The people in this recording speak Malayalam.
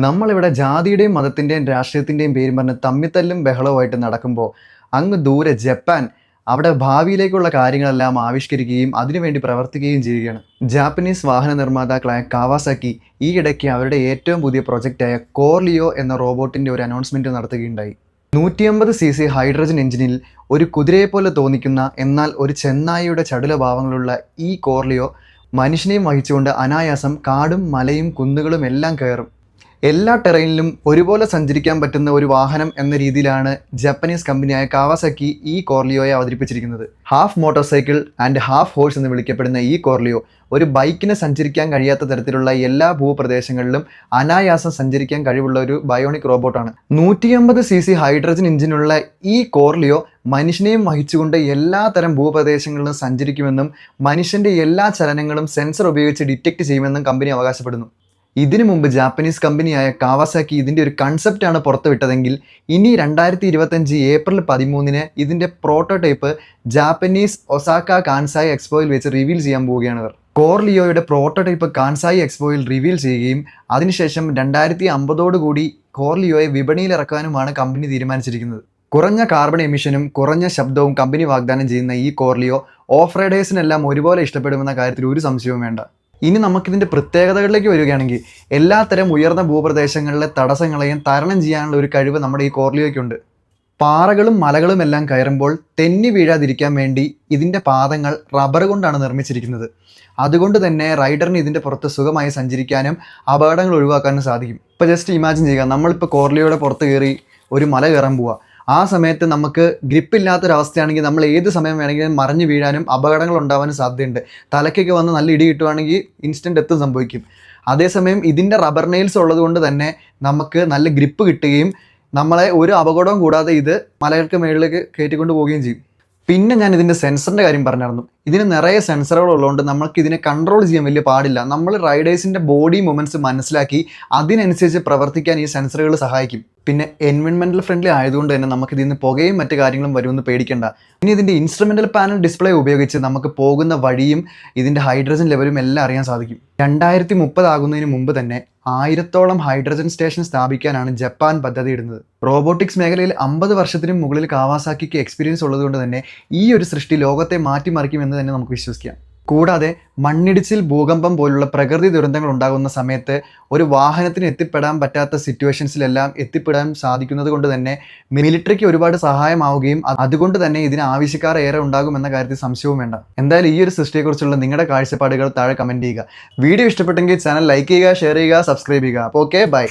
നമ്മളിവിടെ ജാതിയുടെയും മതത്തിൻ്റെയും രാഷ്ട്രീയത്തിൻ്റെയും പേരും പറഞ്ഞ് തമ്മിത്തല്ലും ബഹളവുമായിട്ട് നടക്കുമ്പോൾ അങ്ങ് ദൂരെ ജപ്പാൻ അവിടെ ഭാവിയിലേക്കുള്ള കാര്യങ്ങളെല്ലാം ആവിഷ്കരിക്കുകയും അതിനുവേണ്ടി പ്രവർത്തിക്കുകയും ചെയ്യുകയാണ്. ജാപ്പനീസ് വാഹന നിർമ്മാതാക്കളായ കാവാസാക്കി ഈ ഇടയ്ക്ക് അവരുടെ ഏറ്റവും പുതിയ പ്രൊജക്റ്റായ കോർലിയോ എന്ന റോബോട്ടിൻ്റെ ഒരു അനൗൺസ്മെൻറ്റ് നടത്തുകയുണ്ടായി. 150cc ഹൈഡ്രജൻ എഞ്ചിനിൽ ഒരു കുതിരയെപ്പോലെ തോന്നിക്കുന്ന എന്നാൽ ഒരു ചെന്നായിയുടെ ചടുല ഭാവങ്ങളുള്ള ഈ കോർലിയോ മനുഷ്യനെയും വഹിച്ചുകൊണ്ട് അനായാസം കാടും മലയും കുന്നുകളും എല്ലാം കയറും. എല്ലാ ടെറൈനിലും ഒരുപോലെ സഞ്ചരിക്കാൻ പറ്റുന്ന ഒരു വാഹനം എന്ന രീതിയിലാണ് ജാപ്പനീസ് കമ്പനിയായ കാവാസാക്കി ഈ കോർലിയോയെ അവതരിപ്പിച്ചിരിക്കുന്നത്. Half motor cycle and half horse എന്ന് വിളിക്കപ്പെടുന്ന ഈ കോർലിയോ ഒരു ബൈക്കിന് സഞ്ചരിക്കാൻ കഴിയാത്ത തരത്തിലുള്ള എല്ലാ ഭൂപ്രദേശങ്ങളിലും അനായാസം സഞ്ചരിക്കാൻ കഴിവുള്ള ഒരു ബയോണിക് റോബോട്ടാണ്. 150cc ഹൈഡ്രജൻ എഞ്ചിനുള്ള ഈ കോർലിയോ മനുഷ്യനെയും വഹിച്ചുകൊണ്ട് എല്ലാ തരം ഭൂപ്രദേശങ്ങളിലും സഞ്ചരിക്കുമെന്നും മനുഷ്യൻ്റെ എല്ലാ ചലനങ്ങളും സെൻസർ ഉപയോഗിച്ച് ഡിറ്റക്ട് ചെയ്യുമെന്നും കമ്പനി അവകാശപ്പെടുന്നു. ഇതിനു മുമ്പ് ജാപ്പനീസ് കമ്പനിയായ കാവാസാക്കി ഇതിൻ്റെ ഒരു കൺസെപ്റ്റാണ് പുറത്തുവിട്ടതെങ്കിൽ ഇനി 2025 ഏപ്രിൽ 13 ഇതിൻ്റെ പ്രോട്ടോടൈപ്പ് ജാപ്പനീസ് ഒസാക്ക കാൻസായി എക്സ്പോയിൽ വെച്ച് റിവീൽ ചെയ്യാൻ പോവുകയാണ് അവർ. കോർലിയോയുടെ പ്രോട്ടോടൈപ്പ് കാൻസായി എക്സ്പോയിൽ റിവീൽ ചെയ്യുകയും അതിനുശേഷം 2050 കോർലിയോയെ വിപണിയിലിറക്കാനുമാണ് കമ്പനി തീരുമാനിച്ചിരിക്കുന്നത്. കുറഞ്ഞ കാർബൺ എമിഷനും കുറഞ്ഞ ശബ്ദവും കമ്പനി വാഗ്ദാനം ചെയ്യുന്ന ഈ കോർലിയോ ഓഫ് റൈഡേഴ്സിനെല്ലാം ഒരുപോലെ ഇഷ്ടപ്പെടുമെന്ന കാര്യത്തിൽ ഒരു സംശയവും വേണ്ട. ഇനി നമുക്കിതിൻ്റെ പ്രത്യേകതകളിലേക്ക് വരികയാണെങ്കിൽ എല്ലാത്തരം ഉയർന്ന ഭൂപ്രദേശങ്ങളിലെ തടസ്സങ്ങളെയും തരണം ചെയ്യാനുള്ള ഒരു കഴിവ് നമ്മുടെ ഈ കോർലിയോയ്ക്കുണ്ട്. പാറകളും മലകളും എല്ലാം കയറുമ്പോൾ തെന്നി വീഴാതിരിക്കാൻ വേണ്ടി ഇതിൻ്റെ പാദങ്ങൾ റബ്ബർ കൊണ്ടാണ് നിർമ്മിച്ചിരിക്കുന്നത്. അതുകൊണ്ട് തന്നെ റൈഡറിന് ഇതിൻ്റെ പുറത്ത് സുഖമായി സഞ്ചരിക്കാനും അപകടങ്ങൾ ഒഴിവാക്കാനും സാധിക്കും. ഇപ്പോൾ ജസ്റ്റ് ഇമാജിൻ ചെയ്യുക, നമ്മളിപ്പോൾ കോർലിയോയുടെ പുറത്ത് കയറി ഒരു മല കയറാൻ പോവുക. ആ സമയത്ത് നമുക്ക് ഗ്രിപ്പില്ലാത്തൊരവസ്ഥയാണെങ്കിൽ നമ്മൾ ഏത് സമയം വേണമെങ്കിലും മറിഞ്ഞു വീഴാനും അപകടങ്ങൾ ഉണ്ടാവാനും സാധ്യതയുണ്ട്. തലയ്ക്കൊക്കെ വന്ന് നല്ല ഇടി കിട്ടുവാണെങ്കിൽ ഇൻസ്റ്റൻറ്റ് ഡെത്ത് സംഭവിക്കും. അതേസമയം ഇതിൻ്റെ റബ്ബർ നെയിൽസ് ഉള്ളത് കൊണ്ട് തന്നെ നമുക്ക് നല്ല ഗ്രിപ്പ് കിട്ടുകയും നമ്മളെ ഒരു അപകടവും കൂടാതെ ഇത് മലകൾക്ക് മുകളിലേക്ക് കയറ്റിക്കൊണ്ട് പോവുകയും ചെയ്യും. പിന്നെ ഞാൻ ഇതിൻ്റെ സെൻസറിൻ്റെ കാര്യം പറഞ്ഞിരുന്നു. ഇതിന് നിറയെ സെൻസറുകൾ ഉള്ളതുകൊണ്ട് നമുക്ക് ഇതിനെ കൺട്രോൾ ചെയ്യാൻ വലിയ പാടില്ല. നമ്മൾ റൈഡേഴ്സിൻ്റെ ബോഡി മൂവ്മെൻറ്റ്സ് മനസ്സിലാക്കി അതിനനുസരിച്ച് പ്രവർത്തിക്കാൻ ഈ സെൻസറുകൾ സഹായിക്കും. പിന്നെ എൻവയോൺമെൻറ്റൽ ഫ്രണ്ട്ലി ആയതുകൊണ്ട് തന്നെ നമുക്ക് ഇതിൽ നിന്ന് പുകയും മറ്റു കാര്യങ്ങളും വരുമെന്ന് പേടിക്കേണ്ട. ഇനി ഇതിൻ്റെ ഇൻസ്ട്രുമെൻ്റൽ പാനൽ ഡിസ്പ്ലേ ഉപയോഗിച്ച് നമുക്ക് പോകുന്ന വഴിയും ഇതിൻ്റെ ഹൈഡ്രജൻ ലെവലും എല്ലാം അറിയാൻ സാധിക്കും. 2030 ആകുന്നതിന് മുമ്പ് തന്നെ 1000ഓളം ഹൈഡ്രജൻ സ്റ്റേഷൻ സ്ഥാപിക്കാനാണ് ജപ്പാൻ പദ്ധതിയിടുന്നത്. റോബോട്ടിക്സ് മേഖലയിൽ 50 വർഷത്തിനും മുകളിൽ കാവാസാക്കിക്ക് എക്സ്പീരിയൻസ് ഉള്ളതുകൊണ്ട് തന്നെ ഈ ഒരു സൃഷ്ടി ലോകത്തെ മാറ്റിമറിക്കുമെന്ന് തന്നെ നമുക്ക് വിശ്വസിക്കാം. കൂടാതെ മണ്ണിടിച്ചിൽ, ഭൂകമ്പം പോലുള്ള പ്രകൃതി ദുരന്തങ്ങൾ ഉണ്ടാകുന്ന സമയത്ത് ഒരു വാഹനത്തിന് എത്തിപ്പെടാൻ പറ്റാത്ത സിറ്റുവേഷൻസിലെല്ലാം എത്തിപ്പെടാൻ സാധിക്കുന്നത് കൊണ്ട് തന്നെ മിലിറ്ററിക്ക് ഒരുപാട് സഹായമാവുകയും അതുകൊണ്ട് തന്നെ ഇതിന് ആവശ്യക്കാർ ഏറെ ഉണ്ടാകുമെന്ന കാര്യത്തിൽ സംശയവും വേണ്ട. എന്തായാലും ഈ ഒരു സൃഷ്ടിയെക്കുറിച്ചുള്ള നിങ്ങളുടെ കാഴ്ചപ്പാടുകൾ താഴെ കമൻറ്റ് ചെയ്യുക. വീഡിയോ ഇഷ്ടപ്പെട്ടെങ്കിൽ ചാനൽ ലൈക്ക് ചെയ്യുക, ഷെയർ ചെയ്യുക, സബ്സ്ക്രൈബ് ചെയ്യുക. അപ്പോൾ ഓക്കെ, ബൈ.